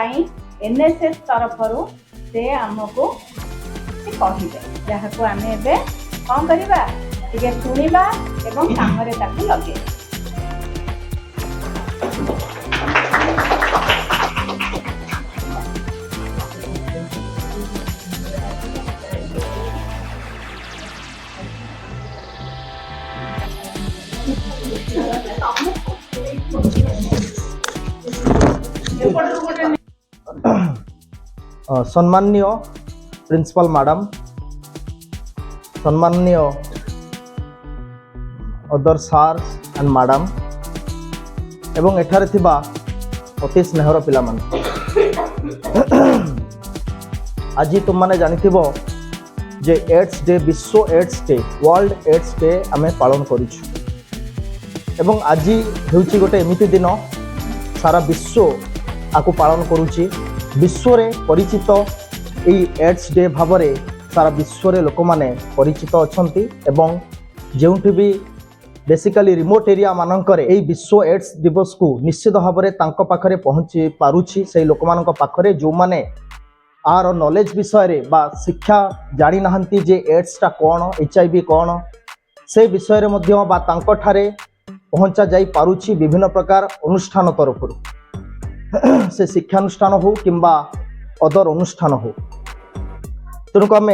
NSS तरफ से आमको कहे जहाँ को आम ए कौन करवा शुणा एवं काम लगे। सम्माननीय प्रिंसिपल मैडम, सम्माननीय अदर सार्स एंड मैडम एवं एठारे थिबा अति स्नेहर पिला मान, आज तुम माने जानिथिबो जे एड्स डे, विश्व AIDS day, world AIDS day आमे पालन करूछु एवं आज हेउची गोटे एमिति दिन सारा विश्व आकु पालन करूची। विश्व रे परिचित एई एड्स डे भाव में सारा विश्व रे लोक माने परिचित अछंती एवं जेउठी भी बेसिकली रिमोट एरिया मानकरे एई विश्व एड्स दिवस को निश्चित भाव में तांको पाखरे पहुंची पारुची। से लोक मानक पाखरे जो माने आर नॉलेज विषय रे बा शिक्षा जानी नाहंती जे एड्स टा कोन, एचआईवी कोन, से विषय रे मध्य बा तांको ठारे पहुंचा जाई पारुची विभिन्न प्रकार अनुष्ठान तरफ से शिक्षानुष्ठान हो किंबा अदर अनुष्ठान हो। तेणुक आम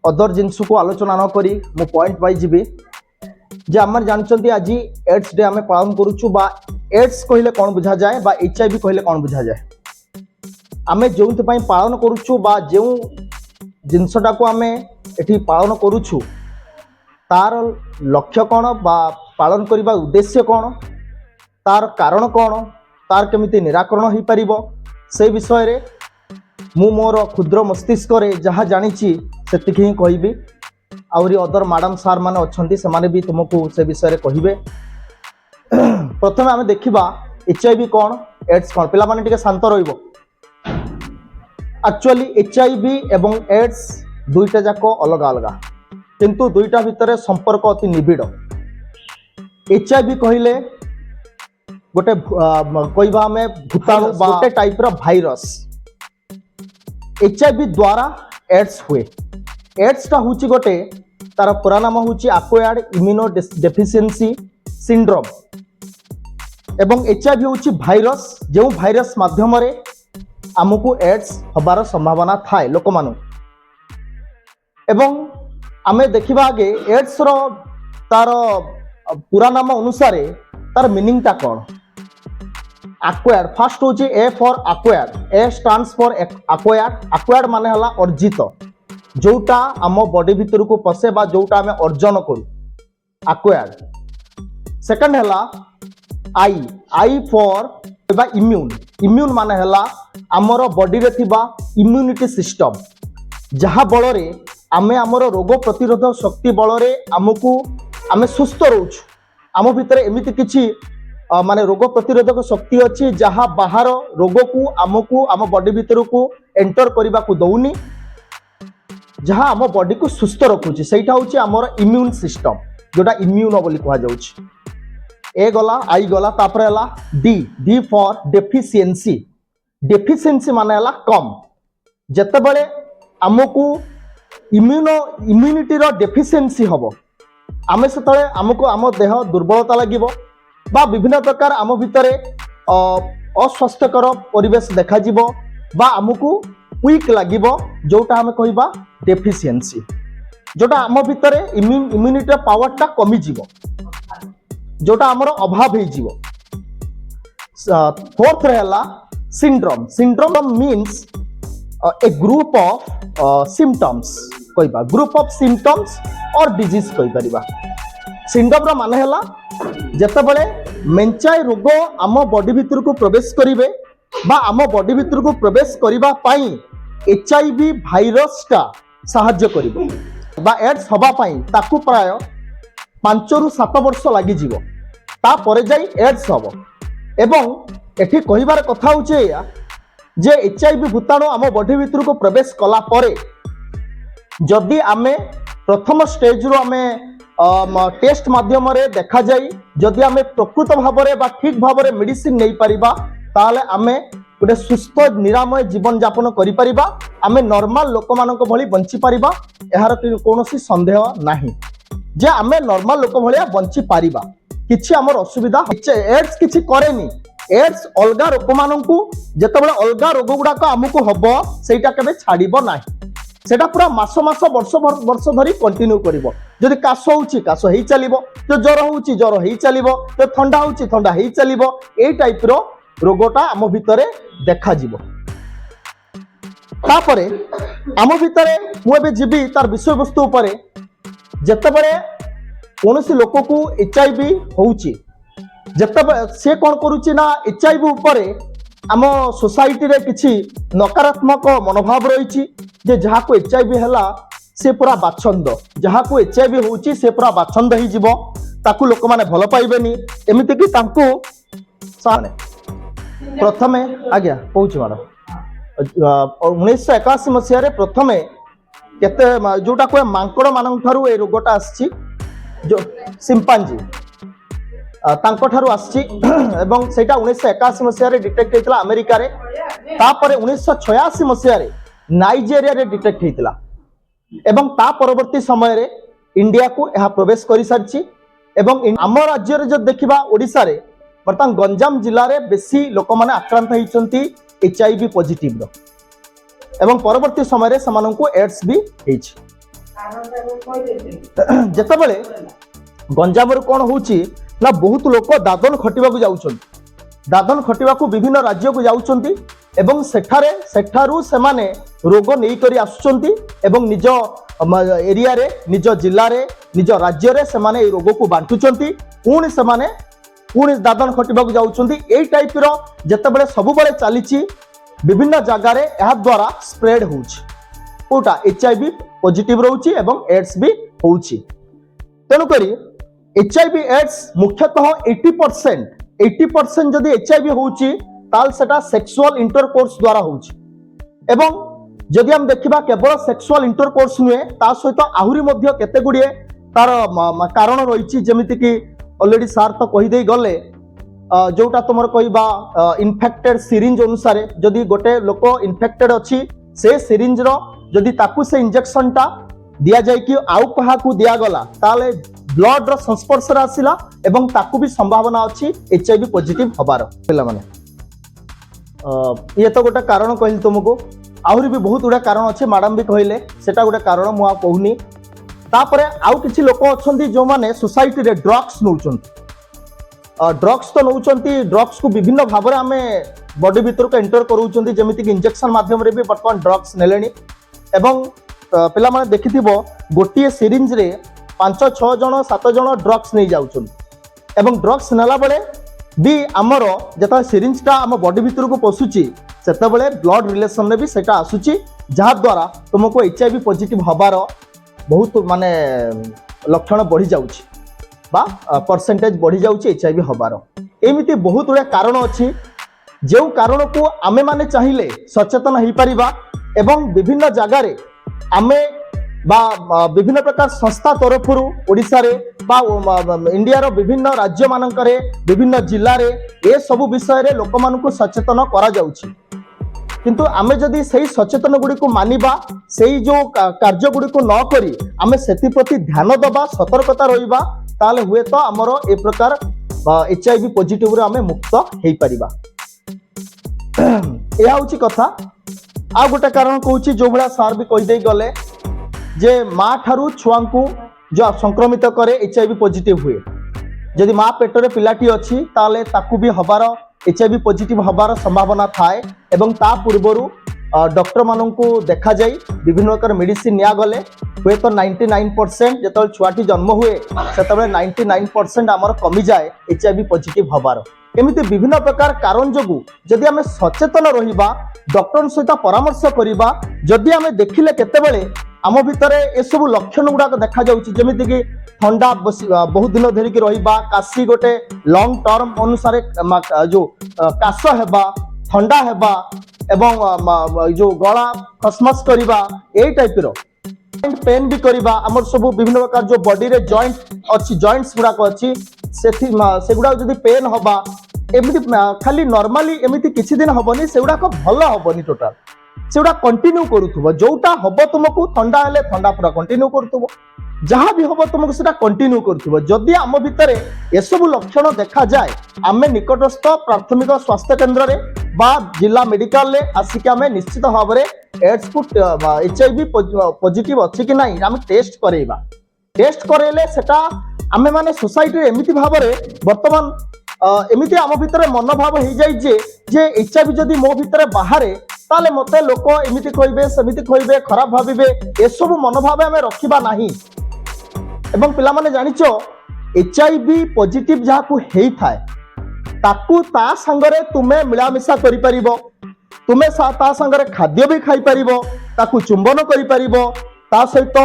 अदर जिनस को आलोचना न करी मु पॉइंट पाई जीवी जे आम जानते आज एड्स डे आम पालन करुचु बा एड्स कहले कौन बुझा जाए बा एचआईवी कहले कौन बुझा जाए। आम जो पालन करुचु बा जो जिनसटा को आम एठी पालन करुचु तार लक्ष्य कौन बा पालन करने उद्देश्य कौन, तार कारण कौन, तार केमिति निराकरण हो पारिबो से विषय रे मु मोर क्षुद्र मस्तिष्क रे जहाँ जानिछि सेतिकि ही कहबी। आउरी अदर मैडम सार माने अछंती से माने भी तुमको से विषय रे कहिबे। प्रथमे आमे देखिबा एचआईवी कौन, एड्स कौन। पिला माने टिके शांत रहिबो। एक्चुअली एचआईवी एवं एड्स दुईटा जाको अलग अलग किंतु दुईटा भितर संपर्क अति निबिड़। एचआईवी कहले गोटे कहवा आम भूताणु गोटे टाइप रो भाइरस। एचआईवी द्वारा एड्स हुए। एड्स टा हूँ गोटे तार पूरा नाम हूँ एक्वायर्ड इम्यूनो डेफिशिएंसी सिंड्रोम एवं एचआईवी हूँ भाइरस जो भाइरस माध्यम आमको एड्स हबार संभावना थाए लोक मानु। एवं आमे देखिबा आगे एड्स रो तार पूरा नाम अनुसार तार मीनिंग टा कौन। एक्वायर्ड फर्स्ट हूँ A for acquired, A stands for acquired. Acquired माने हला अर्जित, जोटा आम बॉडी भीतर को पसे बा जोटा आमे अर्जन करू, एक्वायर्ड। सेकंड हला आई, आई फॉर बा इम्यून। इम्यून माने हला आमर बॉडी रे थिबा इम्यूनिटी सिस्टम जहा बल रे आमे आमर रोग प्रतिरोधक शक्ति बल रे आमको आमे सुस्थ रोच। आम भितर एमिति किछि माने रोग प्रतिरोधक शक्ति अच्छी जहाँ बाहर रोग को आमको आम बॉडी भीतर को एंटर करने को दौनी, जहाँ आम बॉडी को सुस्थ रखुची सेटा हूँ आमर इम्यून सिस्टम जोटा इम्यून बोली कह जाउछि। ए गला आई गला तापर हला D, D for deficiency. Deficiency माने हला कम। जेतेबेले आमको इम्यूनिटी रो डेफिशिएंसी हबो आमे सेतले आमको आम देह दुर्बलता लागिबो बा विभिन्न प्रकार आम भितर अस्वास्थ्यकर परिवेश देखा जिवो बा आमको वीक लागिबो जोटा आमे कहबा डेफिशिएंसी, जोटा आम भितर इम्यूनिटी पावर टा कमी जिवो, जोटा आमर अभाव हे जिवो। फोर्थ रहला syndrome. Syndrome means A group of symptoms कहबा, ग्रुप ऑफ सिम्पटम्स और डिजीज कहि परिबा। सिंड्रोम रो माने हला जेतेबेले मेंचाई रोग आम बॉडी भीतर को प्रवेश करिवे बा आम बॉडी भीतर को प्रवेश करिबा पाई एचआईवी भाइरस टा सहाय्य करिवो बा एड्स हबा पाई ताकू प्राय 5 रु 7 वर्ष लागि जीवो, ता परे जाई एड्स हबो। एवं एठी कहिबार कथा होचे या जे एचआईवी भूताणु आम बॉडी भीतर को प्रवेश कला परे जदि आमे प्रथम स्टेज रो आमे टेस्ट माध्यम रे देखा जाई जदि आमे प्रकृत भाव रे बा ठीक भाव रे मेडिसिन नै परिबा ताले आमे गोटे सुस्थ निरामय जीवन यापन करिपरिबा आमे नॉर्मल लोक मानक भली बंची परिबा एहार कोनोसी संदेह नाही जे आमे नॉर्मल लोक भलिया बंची परिबा किछि हमर असुविधा एड्स किछि करेनी एड्स अलगा रोग मानकू जेतेबेले अलगा रोग गुडाक हमकु हबो सेटा केबे छाड़िबो नाही सेटा पूरा मास मास वर्ष वर्ष धरी कंटिन्यू करिवो जदि काश होउची काश हेई चलिवो जो ज्वर होउची ज्वर हेई चलिवो जो ठंडा होउची ठंडा हेई चलिवो एई टाइप रो रोगटा आम भितरे देखा जिवो तापरे आम भितरे मु एबे जिबी तार विषय वस्तु उपरे जेतेबेले कोनोसी लोक को एचआईवी होउची जेतेबेले से कोन करूची ना एचआईवी उपरे आम सोसाइटी रे किछि नकारात्मक मनोभाव रही जे जहाँ को एचआईवी हैला से पूरा बाछंद जहाँ को एचआईवी होउची से पूरा बाछंद ही जीवो ताकू लोक माने भल पाइबेनी एमिति कि तांकू साने प्रथमे आज्ञा कहूची मैडम 1981 मसीह प्रथमे केते जोटा कोए मांकड़ मानक ठारू ए रोगटा आछि जो सिंपांजी तांको ठारू आछि एवं सेटा 1981 मसीह रे डिटेक्ट हेतला अमेरिका रे तापरे 1986 मसीह रे नाइजेरिया रे डिटेक्ट हेतला एवं ता परवर्ती समय रे इंडिया को यह प्रवेश करि सारछि एवं आम राज्य रे जब देखिबा ओडिसा रे बर्तमान गंजाम जिल्ला रे बेसी लोक माने आक्रांत होइचंती एचआईवी पॉजिटिव रो एवं परवर्ती समय रे समानंकु एड्स भी हेछि जेतेबेले गंजाम रे कोन होउची ना बहुत लोक दादन खटिबा को जाउछंती दादन खटिबा को विभिन्न राज्य को जाउछंती एवं सेठारू सेमाने रोग नेई करी आसुछंती एवं निज एरिया रे निज जिल्ला रे निज राज्य रे सेमाने ए रोग को बांटुछंती पुणी दादन खटिबा को जाउछंती एई टाइप रो जेतेबेले सब बेले चलीची विभिन्न जगह रे एहा द्वारा स्प्रेड होउची कोटा एचआईवी पॉजिटिव रहउची एवं एड्स भी होउची तेनु करी एचआईवी एड्स मुख्यतः 80% जदि एचआईवी होउची ताल सेटा सेक्सुअल इंटरकोर्स द्वारा होउची एवं जदि हम देखिबा केवल सेक्सुअल इंटरकोर्स नुए ता सहित आहुरी मध्य केते गुडिए तार कारण रहिची जेमिति कि ऑलरेडी सार तो कहि देई गले जोटा तुमर कहबा इन्फेक्टेड सिरिंज अनुसार जदि गोटे लोक इन्फेक्टेड अछि से सिरिंज रो जदि ताकू से इंजेक्शन टा दिया जाय कि आउ कहा को दिया गला ताले ब्लड रो संस्पर्श रे आसिला एवं ताकू भी संभावना अछि एचआईवी पॉजिटिव हबार पिला माने ये तो गोटे कारण कहली तुमको आहुरी भी बहुत गुड़ा कारण अच्छे मैडम भी कहले सेटा गोटे कारण मु आ कहूनी तापरे आउ किछि लोक अछंती जो माने सोसाइटी रे ड्रग्स नउचंती ड्रग्स तो नउचंती ड्रग्स को विभिन्न भाव रे हमें बॉडी भीतर को एंटर करूचंती जेमिति कि इंजेक्शन माध्यम रे भी वर्तमान ड्रग्स नेलेनी एवं पिला माने देखिथिबो गोटिए सिरिंज रे 5-6 जण 7 जण ड्रग्स नै जाउचंती एवं ड्रग्स नेला बेले भी आमर जेता सिरिंज टा आम बॉडी भीतर को पशुची सेते बेले ब्लड रिलेशन रे भी सेटा आसुची जहा द्वारा तुमको एचआईवी पॉजिटिव हबार बहुत माने लक्षण बढ़ी जाउची बा परसेंटेज बढ़ी जाउची एचआईवी हबार एमिति बहुत गुडा कारण अछि जेउ कारण को आमे माने चाहिए सचेतन हो पारिबा एवं विभिन्न जगह रे आमे बा विभिन्न प्रकार संस्था तरफ ओडिसा रे बा इंडिया रो विभिन्न राज्य मानक रे विभिन्न जिल्ला रे ए सब विषय रे लोक मानकु सचेतन करा जाउची किंतु आमे जदि सही सचेतन गुडी को मानिबा सही जो कार्य गुडी को न करी आमे सेति प्रति ध्यान दबा सतर्कता रहिबा ताले हुए तो हमरो ए प्रकार एचआईवी पॉजिटिव रे आमे मुक्त हेई परिबा एहा होची कथा आ गोटे कारण कहूची जो भला सार भी कहि देई गले जे माँ ठारू छुआ को जो संक्रमित करे एचआईवी पॉजिटिव हुए जदि माँ पेटरे पिलाटी अच्छी ताले ताकू भी हबार एचआईवी पॉजिटिव हबार संभावना थाए एवं ता पूर्वरु डॉक्टर मानू देखा जाई विभिन्न प्रकार मेडिसिन निया गले हुए तो 99% जो छुआटी जन्म हुए से 99% आमर कमी जाए एचआईवी पॉजिटिव हबार एमती विभिन्न प्रकार कारण जो जदि आम सचेतन रहिबा डॉक्टर सहित परामर्श करिबा जदि आम देखिले केतेबेले आम भितर ए सब लक्षण गुड़ाक देखा जाउची जेमिति कि ठंडा बहुत दिन धरिकी रहिबा काशी गोटे लॉन्ग टर्म अनुसार जो काश हेबा ठंडा हेबा एवं जो गला खसमस करिबा ए टाइप रो पेन भी करिबा हमर सब विभिन्न प्रकार जो बॉडी रे जॉइंट अच्छी जॉइंट्स गुड़ाक अच्छी से गुड़ा जदि पेन हबा एमती खाली नॉर्मली एमती किछि दिन हबनी सेउडा को भलो हबनी टोटल सेउडा कंटिन्यू करूथबो जोटा हबो तुमको ठंडा हेले ठंडा पूरा कंटिन्यू करूथबो जहाँ भी हबो तुमको सेटा कंटिन्यू करूथबो जदि आम भितरे एसबु लक्षण देखा जाए आमे निकटस्थ प्राथमिक स्वास्थ्य केंद्र रे बा जिला मेडिकल रे आसिक आमे निश्चित भाव में एड्स को HIV पॉजिटिव अच्छी कि नहीं आमे टेस्ट करेबा टेस्ट करेले सेटा आमे माने सोसाइटी एमिति भाव में वर्तमान एमिति आम भितर मनोभाव हो जाए जे HIV जदि मो भितर बाहर ताले मते लोक एमिति कहबे सेमिति कहबे खराब भाबिबे एसबु मनोभाव आमे रखिबा नाही एवं पिला माने जानिचो HIV पॉजिटिव जहा को हेई थाए ताकू ता संगरे तुमे मिलामिशा करि परिबो तुमे ता संगरे खाद्य भी खाई परिबो ताकू चुंबन करि परिबो ता सहित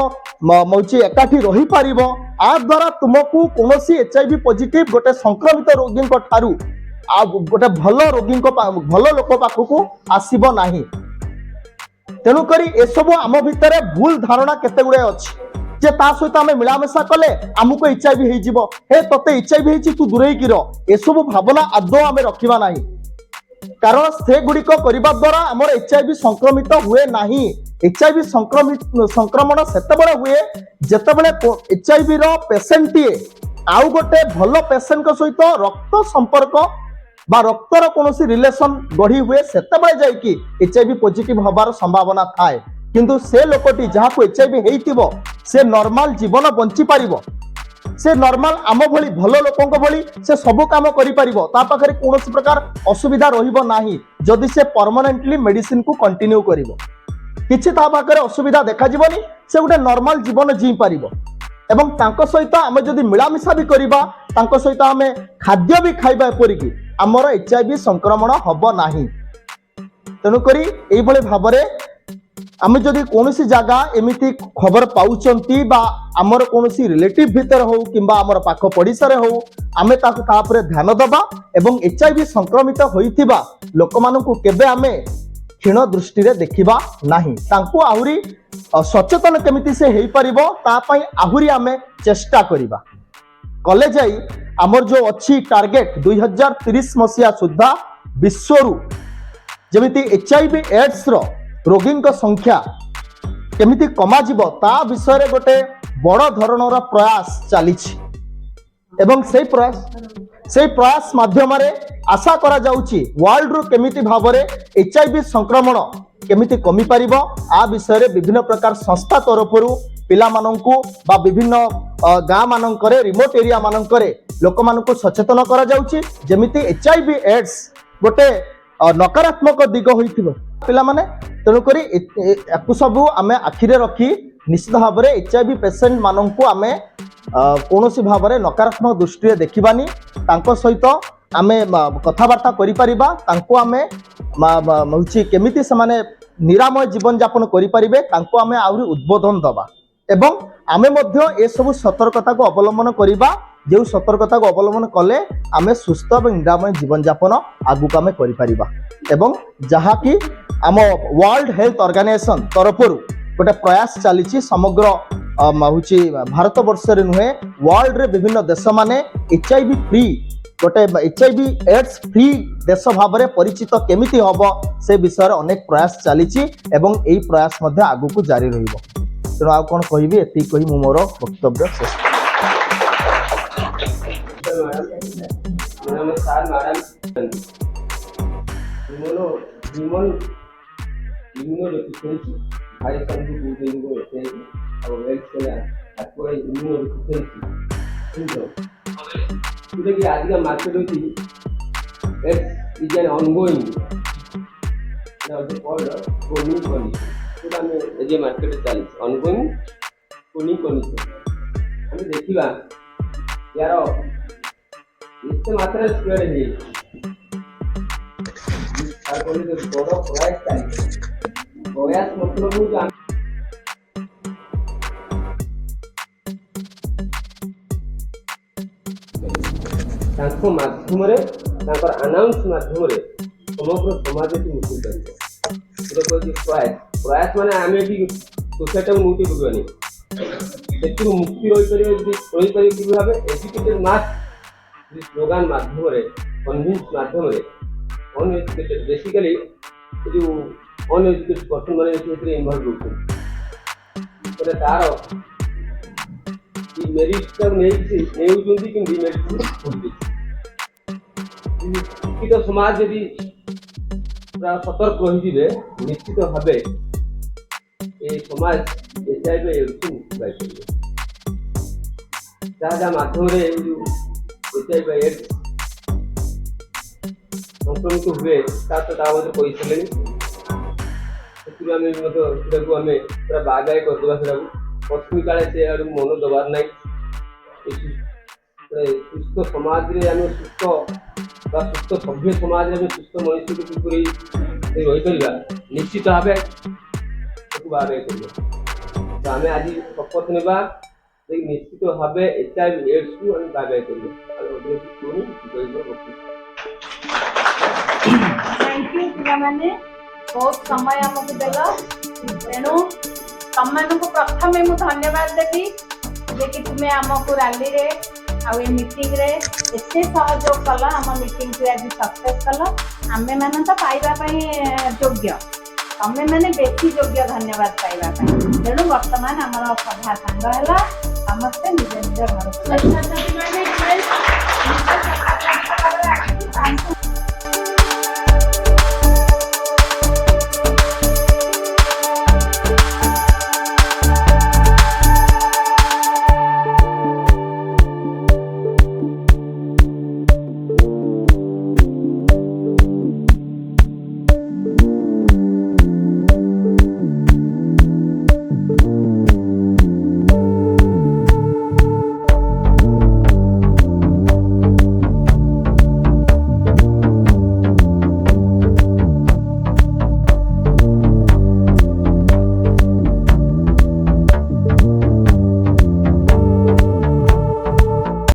मौची एकाठी रही पारिबो आ द्वारा तुमको कोनोसी HIV पॉजिटिव गोटे संक्रमित रोगी को ठारू आ गोटे भलो रोगी को भलो लोक पाखकू आसीबो नाही तेनु करी एसबु आम भितरे भूल धारणा केते गुडे अछि जे ता सहित आमे मिलामेशा कले आमुको HIV हेई जिवो हे तते HIV हेची तू दूरेई की रो एसबु भावना आदो आमे रखिबा नाही कारण से गुड़िक करबा द्वारा हमर HIV संक्रमित हुए नाही HIV संक्रमण सेतेबेले हुए जेतेबेले HIV रो पेशेंट टीए आउ गोटे भलो पेशेंट को सहित रक्त संपर्क बा रक्तर कोनोसी रिलेशन गढ़ी हुए सेतेबेले जाई कि HIV पॉजिटिव हबार संभावना थाए किंतु से लोकटी जहा को HIV हेइतिबो से नॉर्मल जीवन बंची पारिबो से नॉर्मल आम भली भलो लोकंक भली से सब काम करि पारिबो ता पाखरे कोनोसी प्रकार असुविधा रहिबो नाही जदि से परमानेंटली मेडिसिन को कंटिन्यू करिवो किछि ता पाखरे असुविधा देखा जीवनी से गोटे नॉर्मल जीवन जी पारिबो एवं तांको सहित आमे जदि मिलामिशा भी करिबा तांको सहित आमे खाद्य भी खाइबा परिकी हमर HIV संक्रमण हबो नाही तेनु करी एई भले भाबरे आमे जदि कोनोसी जागा एमिति खबर पाउचंती बा हमर कोनोसी रिलेटिव भीतर हो किंबा हमर पाख पडिसा रे हो आमे ताको तापरे ध्यान दबा एवं HIV संक्रमित होइथिबा लोकमाननकु केबे आमे क्षीण दृष्टि रे देखिबा नाही तांको आहुरी सचेतन केमिति से हेई परिबो ता पई आहुरी आमे चेष्टा करिबा कले जाई हमर जो अछि टार्गेट 2030 मसिया सुद्धा विश्वरु जेमिति HIV एड्स रो रोगी संख्या केमिति कमा जिवो ता विषय रे गोटे बड़ धरणर प्रयास चली एवं से प्रयास माध्यम रे आशा करा जाउची वर्ल्ड रो केमिति भाव रे HIV संक्रमण केमिति कमी पारिबो आ विषय रे विभिन्न प्रकार संस्था तरफरु पिला माननकु बा विभिन्न गाँ माननकरे रिमोट एरिया माननकरे लोक माननकु सचेतन करा जाउची जेमिति HIV एड्स गोटे नकारात्मक दिग होइथिबो पिला माने तेणु करी याकु सबु आमे आखिरे रखी निश्चित भाव में HIV पेशेंट माननकु आमे कोनोसी भाव में नकारात्मक दृष्टि देखिबानी तांको सहित आमे कथाबार्ता करि परिबा तांको आमे मौची केमिति समाने निरामय जीवन यापन करि परिबे तांको आमे आउरी उद्बोधन दबा एवं आमे मध्य ए सब सतर्कता को अवलंबन करिबा जो सतर्कता को अवलंबन कले आमे सुस्थ और निरामय जीवन यापन आगु आमे करि परिबा एवं जहा कि आम वर्ल्ड हेल्थ ऑर्गेनाइजेशन तरफरु गोटे प्रयास चली समग्र हूँ भारत वर्ष नुहे वर्ल्ड रे विभिन्न देश माने HIV फ्री गोटे HIV एड्स फ्री देश भाव में परिचित केमिति हबो से विषय अनेक प्रयास चली एवं यही प्रयास मध्य आगु को जारी रहिबो तेणु आ कौन कहबी एति कही मु मोर वक्तव्य शेष आजका मार्केट होती इज एन ऑनगोइंग कोनिंग कनी ये मार्केट चली ऑनगोइंग कोनिंग कनी हम देखिबा यार इतने मात्रा स्प्रेड है तार कोनी तो बड़ प्रयास चली प्रयास मतलब हूँ तांको माध्यम अनाउंस माध्यम समग्र समाज को मुक्ति कर प्रयास माने आम भी सोसाइटी को मुक्ति करवानी से मुक्ति रही भाव एजुकेटेड मास स्लोगान माध्यम कन्विन्स माध्यम अनएजुकेटेड बेसिकली जो अनएजुकेटेड पर्सन मैंने इनवल्व होते तार मेरिट नहीं कि डिमेरिट शिक्षित समाज जदि पूरा सतर्क रही निश्चित भाव ये समाज HIV एड्स मुक्ति पाई जहाँ माध्यम HIV एड्स संक्रमित हुए कही सारे आम पूरा बागाई करदे पश्चिमी काले से आड़ मन दबार ना सुस्थ समाज आम सुस्थ सुस्थ सभ्य समाज सुस्थ मनुष्य को किपरि रही पार निश्चित भाव बागाई कर आम आज शपथ ना निश्चित भाव HIV एड्स को आम बागाई कर थैंक यू पिलामाने बहुत समय आमको देल तेणु तुम प्रथम मु धन्यवाद देवी जे कि तुम्हें आमको रैली रे आउ मीटिंग रे एते सहयोग कल आम मीटिंग को आज सक्सेस कल आमे माने तो पाइबा योग्य तमें मैंने बेसी योग्य धन्यवाद पाइबा तेणु वर्तमान आमर सभा सांग है समस्ते निज निज घर